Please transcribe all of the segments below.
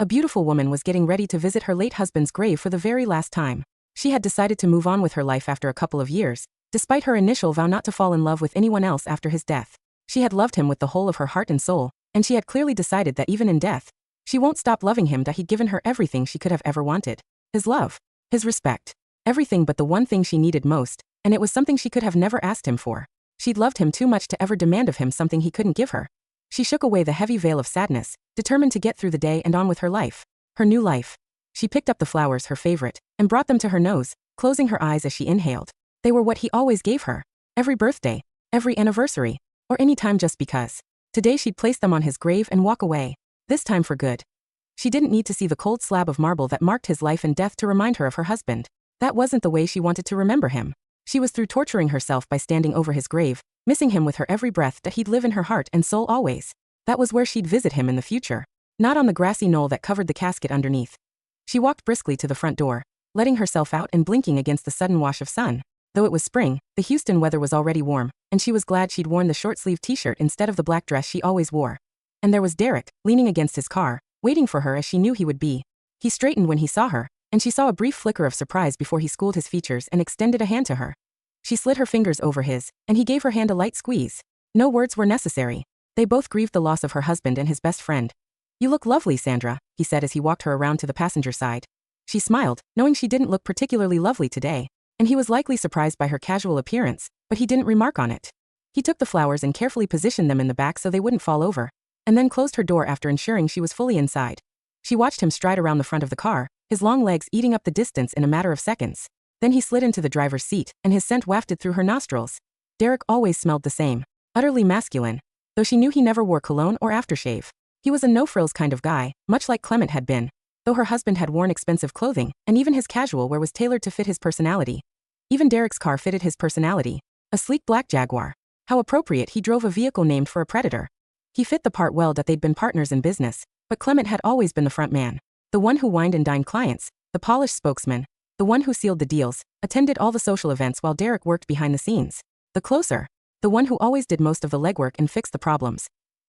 A beautiful woman was getting ready to visit her late husband's grave for the very last time. She had decided to move on with her life after a couple of years, despite her initial vow not to fall in love with anyone else after his death. She had loved him with the whole of her heart and soul, and she had clearly decided that even in death, she won't stop loving him, that he'd given her everything she could have ever wanted. His love. His respect. Everything but the one thing she needed most, and it was something she could have never asked him for. She'd loved him too much to ever demand of him something he couldn't give her. She shook away the heavy veil of sadness, determined to get through the day and on with her life. Her new life. She picked up the flowers, her favorite, and brought them to her nose, closing her eyes as she inhaled. They were what he always gave her. Every birthday, every anniversary, or any time just because. Today she'd place them on his grave and walk away. This time for good. She didn't need to see the cold slab of marble that marked his life and death to remind her of her husband. That wasn't the way she wanted to remember him. She was through torturing herself by standing over his grave, missing him with her every breath, that he'd live in her heart and soul always. That was where she'd visit him in the future. Not on the grassy knoll that covered the casket underneath. She walked briskly to the front door, letting herself out and blinking against the sudden wash of sun. Though it was spring, the Houston weather was already warm, and she was glad she'd worn the short-sleeved t-shirt instead of the black dress she always wore. And there was Derek, leaning against his car, waiting for her as she knew he would be. He straightened when he saw her, and she saw a brief flicker of surprise before he schooled his features and extended a hand to her. She slid her fingers over his, and he gave her hand a light squeeze. No words were necessary. They both grieved the loss of her husband and his best friend. "You look lovely, Sandra," he said as he walked her around to the passenger side. She smiled, knowing she didn't look particularly lovely today, and he was likely surprised by her casual appearance, but he didn't remark on it. He took the flowers and carefully positioned them in the back so they wouldn't fall over, and then closed her door after ensuring she was fully inside. She watched him stride around the front of the car, his long legs eating up the distance in a matter of seconds. Then he slid into the driver's seat, and his scent wafted through her nostrils. Derek always smelled the same, utterly masculine, though she knew he never wore cologne or aftershave. He was a no-frills kind of guy, much like Clement had been, though her husband had worn expensive clothing, and even his casual wear was tailored to fit his personality. Even Derek's car fitted his personality, a sleek black Jaguar. How appropriate, he drove a vehicle named for a predator. He fit the part well that they'd been partners in business, but Clement had always been the front man, the one who wined and dined clients, the polished spokesman, the one who sealed the deals, attended all the social events while Derek worked behind the scenes. The closer, the one who always did most of the legwork and fixed the problems.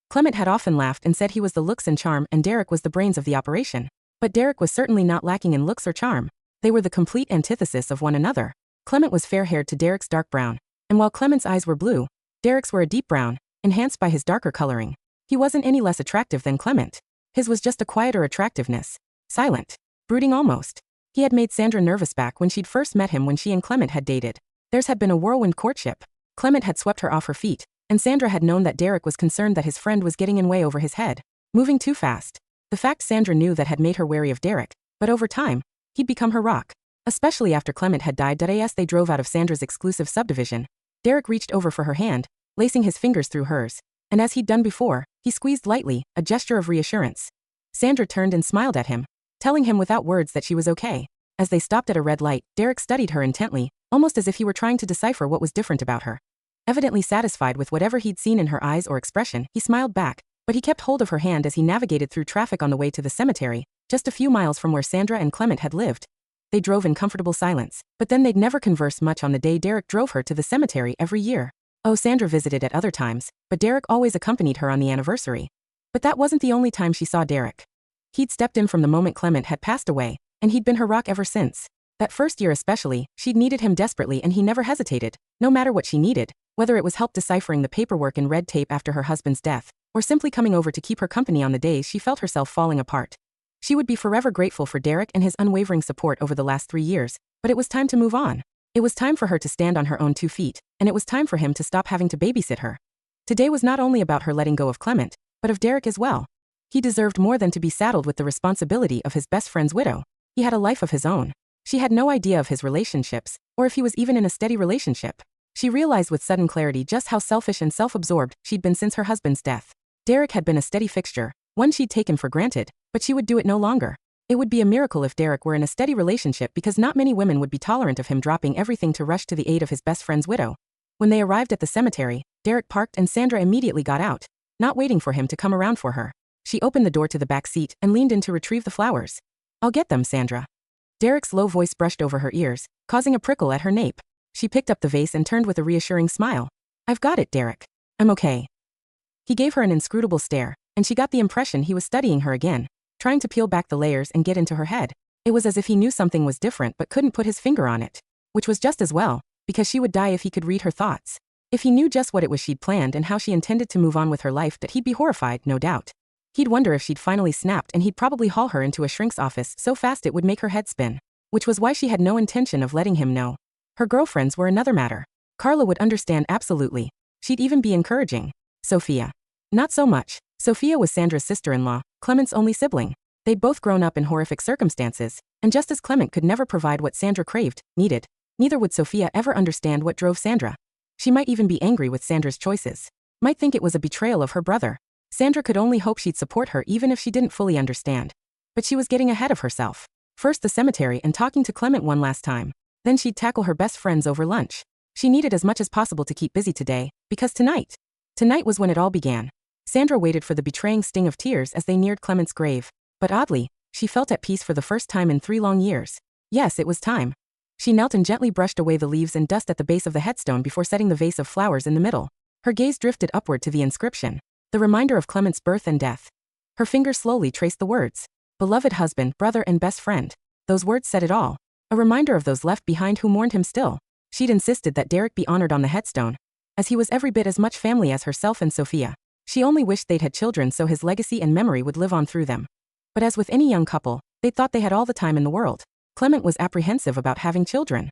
Clement had often laughed and said he was the looks and charm and Derek was the brains of the operation. But Derek was certainly not lacking in looks or charm. They were the complete antithesis of one another. Clement was fair-haired to Derek's dark brown, and while Clement's eyes were blue, Derek's were a deep brown, enhanced by his darker coloring. He wasn't any less attractive than Clement. His was just a quieter attractiveness. Silent. Brooding almost. He had made Sandra nervous back when she'd first met him when she and Clement had dated. Theirs had been a whirlwind courtship. Clement had swept her off her feet, and Sandra had known that Derek was concerned that his friend was getting in way over his head, moving too fast. The fact Sandra knew that had made her wary of Derek, but over time, he'd become her rock. Especially after Clement had died. As they drove out of Sandra's exclusive subdivision, Derek reached over for her hand, lacing his fingers through hers, and as he'd done before, he squeezed lightly, a gesture of reassurance. Sandra turned and smiled at him, telling him without words that she was okay. As they stopped at a red light, Derek studied her intently, almost as if he were trying to decipher what was different about her. Evidently satisfied with whatever he'd seen in her eyes or expression, he smiled back, but he kept hold of her hand as he navigated through traffic on the way to the cemetery, just a few miles from where Sandra and Clement had lived. They drove in comfortable silence, but then they'd never converse much on the day Derek drove her to the cemetery every year. Oh, Sandra visited at other times, but Derek always accompanied her on the anniversary. But that wasn't the only time she saw Derek. He'd stepped in from the moment Clement had passed away, and he'd been her rock ever since. That first year especially, she'd needed him desperately and he never hesitated, no matter what she needed, whether it was help deciphering the paperwork and red tape after her husband's death, or simply coming over to keep her company on the days she felt herself falling apart. She would be forever grateful for Derek and his unwavering support over the last 3 years, but it was time to move on. It was time for her to stand on her own 2 feet, and it was time for him to stop having to babysit her. Today was not only about her letting go of Clement, but of Derek as well. He deserved more than to be saddled with the responsibility of his best friend's widow. He had a life of his own. She had no idea of his relationships, or if he was even in a steady relationship. She realized with sudden clarity just how selfish and self-absorbed she'd been since her husband's death. Derek had been a steady fixture, one she'd taken for granted, but she would do it no longer. It would be a miracle if Derek were in a steady relationship because not many women would be tolerant of him dropping everything to rush to the aid of his best friend's widow. When they arrived at the cemetery, Derek parked and Sandra immediately got out, not waiting for him to come around for her. She opened the door to the back seat and leaned in to retrieve the flowers. "I'll get them, Sandra." Derek's low voice brushed over her ears, causing a prickle at her nape. She picked up the vase and turned with a reassuring smile. "I've got it, Derek. I'm okay." He gave her an inscrutable stare, and she got the impression he was studying her again. trying to peel back the layers and get into her head. It was as if he knew something was different but couldn't put his finger on it. Which was just as well, because she would die if he could read her thoughts. If he knew just what it was she'd planned and how she intended to move on with her life, that he'd be horrified, no doubt. He'd wonder if she'd finally snapped, and he'd probably haul her into a shrink's office so fast it would make her head spin. Which was why she had no intention of letting him know. Her girlfriends were another matter. Carla would understand absolutely. She'd even be encouraging. Sophia. Not so much. Sophia was Sandra's sister-in-law, Clement's only sibling. They'd both grown up in horrific circumstances, and just as Clement could never provide what Sandra craved, needed, neither would Sophia ever understand what drove Sandra. She might even be angry with Sandra's choices. Might think it was a betrayal of her brother. Sandra could only hope she'd support her even if she didn't fully understand. But she was getting ahead of herself. First the cemetery and talking to Clement one last time. Then she'd tackle her best friends over lunch. She needed as much as possible to keep busy today, because tonight was when it all began. Sandra waited for the betraying sting of tears as they neared Clement's grave. But oddly, she felt at peace for the first time in 3 long years. Yes, it was time. She knelt and gently brushed away the leaves and dust at the base of the headstone before setting the vase of flowers in the middle. Her gaze drifted upward to the inscription, the reminder of Clement's birth and death. Her fingers slowly traced the words. Beloved husband, brother and best friend. Those words said it all. A reminder of those left behind who mourned him still. She'd insisted that Derek be honored on the headstone, as he was every bit as much family as herself and Sophia. She only wished they'd had children so his legacy and memory would live on through them. But as with any young couple, they'd thought they had all the time in the world. Clement was apprehensive about having children.